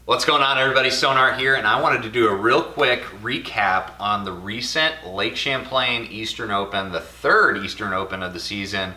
What's going on, everybody? Sonar here, and I wanted to do a real quick recap on the recent Lake Champlain Eastern Open, the third Eastern Open of the season.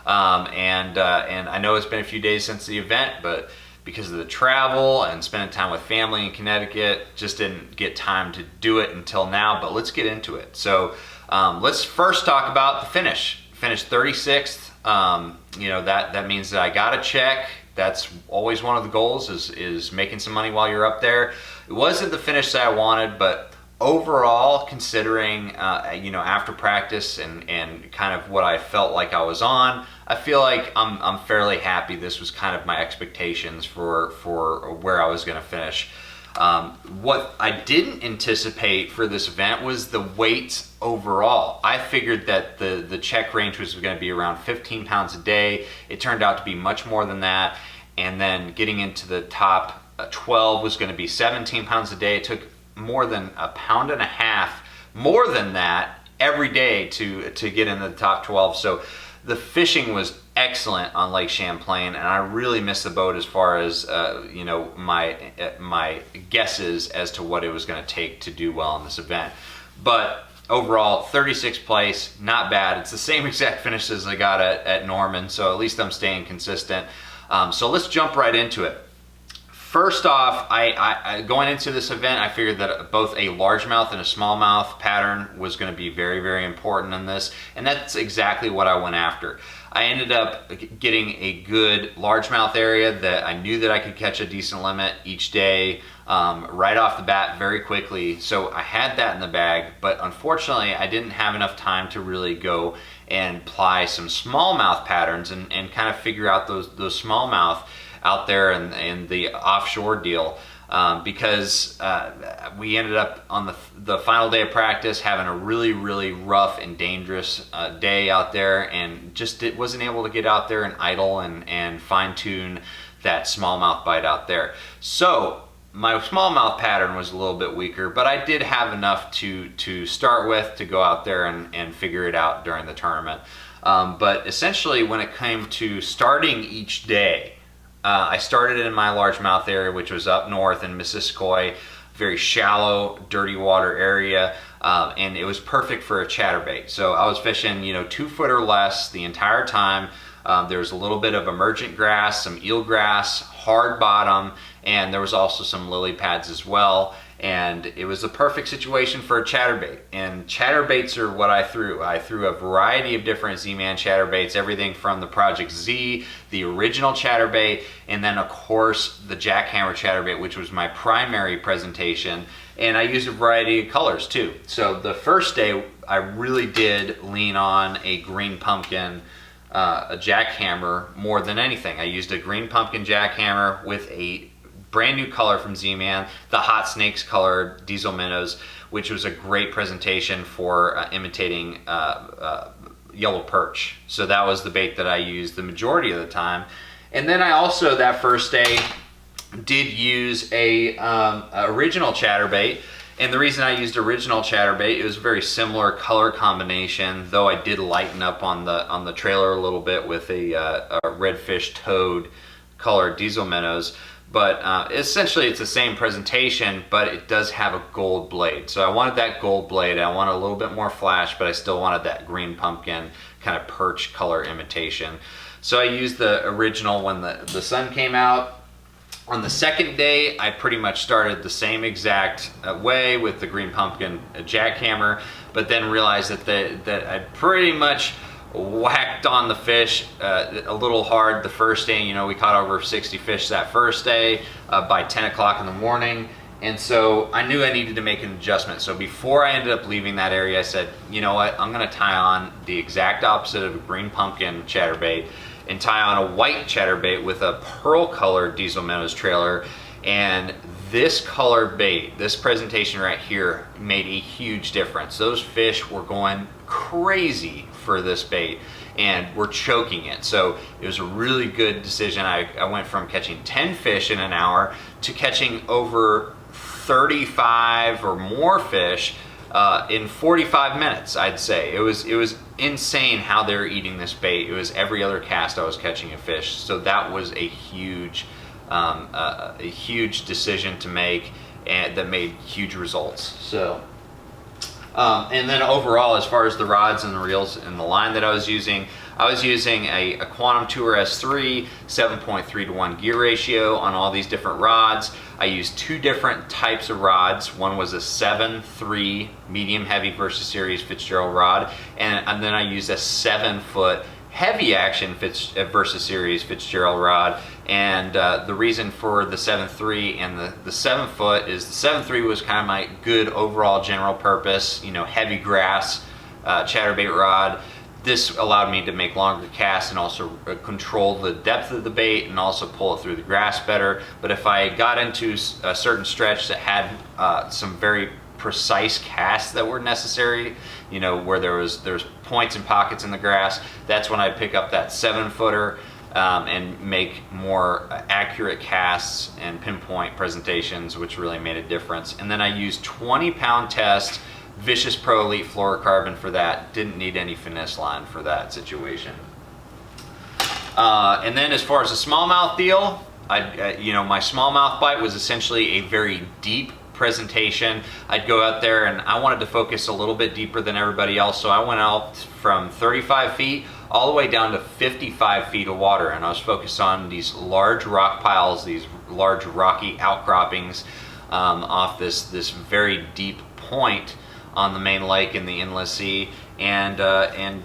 And I know it's been a few days since the event, but because of the travel and spending time with family in Connecticut, just didn't get time to do it until now, but let's get into it. So let's first talk about the finish. Finished 36th. That means that I got a check. That's always one of the goals, is making some money while you're up there. It wasn't the finish that I wanted, but overall, considering after practice and kind of what I felt like I was on, I feel like I'm fairly happy. This was kind of my expectations for where I was going to finish. What I didn't anticipate for this event was the weight overall. I figured that the check range was going to be around 15 pounds a day. It turned out to be much more than that. And then getting into the top 12 was going to be 17 pounds a day. It took more than a pound and a half, more than that, every day to get into the top 12. So the fishing was excellent on Lake Champlain, and I really missed the boat as far as my guesses as to what it was going to take to do well in this event. But overall, 36th place, not bad. It's the same exact finish as I got at Norman, so at least I'm staying consistent. So let's jump right into it. First off, I going into this event, I figured that both a largemouth and a smallmouth pattern was going to be very, very important in this, and that's exactly what I went after. I ended up getting a good largemouth area that I knew that I could catch a decent limit each day right off the bat very quickly. So I had that in the bag, but unfortunately I didn't have enough time to really go and apply some smallmouth patterns and kind of figure out those smallmouth out there in the offshore deal, because we ended up on the final day of practice having a really, really rough and dangerous day out there, and just wasn't able to get out there and idle and fine-tune that smallmouth bite out there. So my smallmouth pattern was a little bit weaker, but I did have enough to start with to go out there and figure it out during the tournament. But essentially, when it came to starting each day, I started in my largemouth area, which was up north in Missisquoi, very shallow, dirty water area, and it was perfect for a chatterbait. So I was fishing, 2 foot or less the entire time. There was a little bit of emergent grass, some eelgrass, hard bottom, and there was also some lily pads as well. And it was the perfect situation for a chatterbait. And chatterbaits are what I threw. I threw a variety of different Z-Man chatterbaits, everything from the Project Z, the original chatterbait, and then of course the jackhammer chatterbait, which was my primary presentation. And I used a variety of colors too. So the first day I really did lean on a green pumpkin a jackhammer more than anything. I used a green pumpkin jackhammer with a brand new color from Z-Man, the Hot Snakes color Diesel Minnows, which was a great presentation for imitating yellow perch. So that was the bait that I used the majority of the time. And then I also, that first day, did use a original chatterbait. And the reason I used original chatterbait, it was a very similar color combination, though I did lighten up on the trailer a little bit with a redfish toad color Diesel Minnows. But essentially it's the same presentation, but it does have a gold blade. So I wanted that gold blade. I wanted a little bit more flash, but I still wanted that green pumpkin kind of perch color imitation. So I used the original when the sun came out. On the second day, I pretty much started the same exact way with the green pumpkin jackhammer, but then realized that I pretty much whacked on the fish a little hard the first day. We caught over 60 fish that first day by 10 o'clock in the morning. And so I knew I needed to make an adjustment. So before I ended up leaving that area, I said, you know what, I'm gonna tie on the exact opposite of a green pumpkin chatterbait and tie on a white chatterbait with a pearl colored Diesel Minnows trailer. And this color bait, this presentation right here, made a huge difference. Those fish were going crazy for this bait and were choking it. So it was a really good decision. I went from catching 10 fish in an hour to catching over 35 or more fish in 45 minutes, I'd say. It was insane how they were eating this bait. It was every other cast I was catching a fish. So that was a huge a huge decision to make, and that made huge results. So. And then overall, as far as the rods and the reels and the line that I was using a Quantum Tour S3 7.3 to 1 gear ratio on all these different rods. I used 2 different types of rods. One was a 7.3 medium heavy Versa Series Fitzgerald rod, and then I used a 7-foot heavy action Versa Series Fitzgerald rod. And the reason for the 7.3 and the 7-foot is the 7.3 was kind of my good overall general purpose, heavy grass chatterbait rod. This allowed me to make longer casts and also control the depth of the bait and also pull it through the grass better. But if I got into a certain stretch that had some very precise casts that were necessary, where there's points and pockets in the grass, that's when I pick up that 7-footer and make more accurate casts and pinpoint presentations, which really made a difference. And then I used 20-pound test Vicious Pro Elite fluorocarbon for that. Didn't need any finesse line for that situation. And then as far as the smallmouth deal, my smallmouth bite was essentially a very deep presentation. I'd go out there and I wanted to focus a little bit deeper than everybody else, so I went out from 35 feet all the way down to 55 feet of water, and I was focused on these large rock piles, these large rocky outcroppings off this very deep point on the main lake in the Inlet Sea, and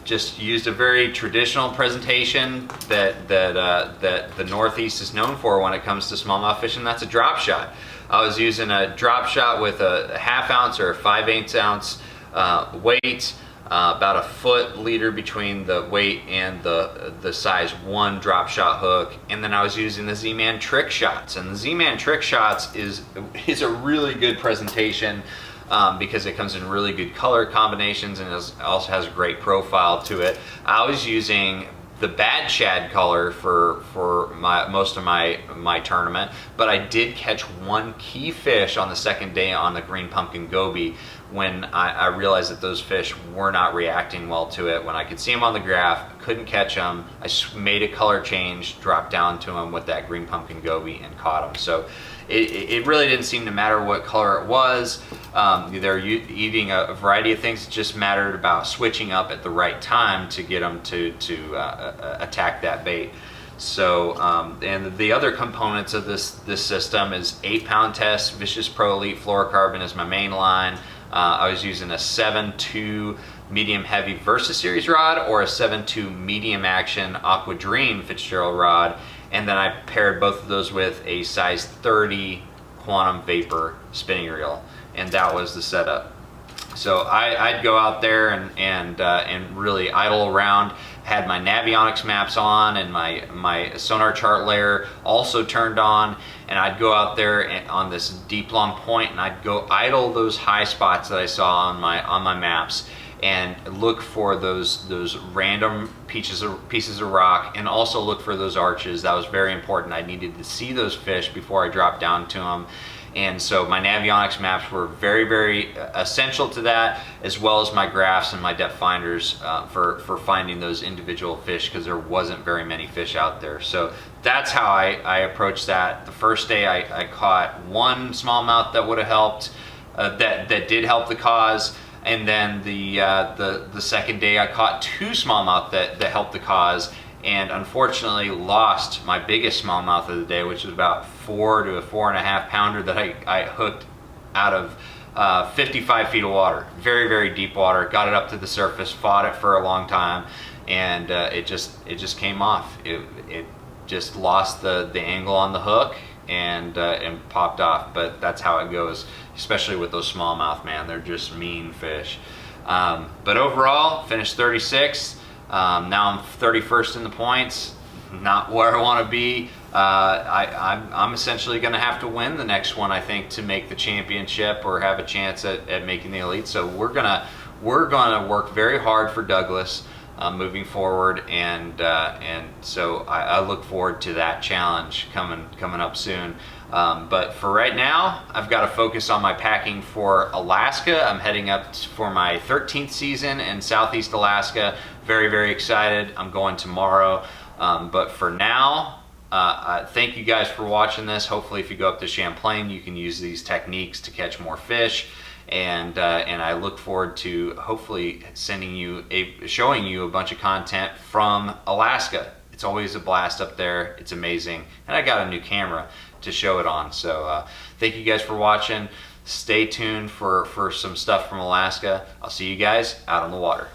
just used a very traditional presentation that the Northeast is known for when it comes to smallmouth fishing. That's a drop shot. I was using a drop shot with a 1/2 ounce or a 5/8 ounce weight, about a foot leader between the weight and the size 1 drop shot hook, and then I was using the Z-Man Trick Shots. And the Z-Man Trick Shots is a really good presentation because it comes in really good color combinations and also has a great profile to it. I was using the bad shad color for most of my tournament, but I did catch one key fish on the second day on the green pumpkin goby when I realized that those fish were not reacting well to it. When I could see them on the graph, couldn't catch them, I made a color change, dropped down to them with that green pumpkin goby and caught them. So it really didn't seem to matter what color it was. They're eating a variety of things. It just mattered about switching up at the right time to get them to attack that bait. So, and the other components of this system is 8-pound test Vicious Pro Elite fluorocarbon is my main line. I was using a 7.2 medium heavy Versa Series rod or a 7.2 medium action Aqua Dream Fitzgerald rod, and then I paired both of those with a size 30 Quantum Vapor spinning reel, and that was the setup. So I'd go out there and really idle around. Had my Navionics maps on and my Sonar chart layer also turned on, and I'd go out there on this deep long point and I'd go idle those high spots that I saw on my maps and look for those random pieces of rock, and also look for those arches. That was very important. I needed to see those fish before I dropped down to them. And so my Navionics maps were very, very essential to that, as well as my graphs and my depth finders for finding those individual fish, because there wasn't very many fish out there. So that's how I approached that. The first day I caught one smallmouth that would have helped, that did help the cause. And then the second day I caught 2 smallmouth that helped the cause, and unfortunately lost my biggest smallmouth of the day, which was about 4 to a 4.5 pounder that I hooked out of 55 feet of water. Very, very deep water. Got it up to the surface, fought it for a long time, and it just came off. It just lost the angle on the hook and popped off. But that's how it goes, especially with those smallmouth, man. They're just mean fish. But overall, finished 36th. Now I'm 31st in the points, not where I want to be. I'm essentially going to have to win the next one, I think, to make the championship or have a chance at making the elite. So we're gonna work very hard for Douglas moving forward, and so I look forward to that challenge coming up soon. But for right now, I've got to focus on my packing for Alaska. I'm heading up for my 13th season in Southeast Alaska. Very, very excited. I'm going tomorrow. But for now, Thank you guys for watching this. Hopefully if you go up to Champlain, you can use these techniques to catch more fish. And I look forward to hopefully showing you a bunch of content from Alaska. It's always a blast up there. It's amazing. And I got a new camera to show it on. So thank you guys for watching. Stay tuned for some stuff from Alaska. I'll see you guys out on the water.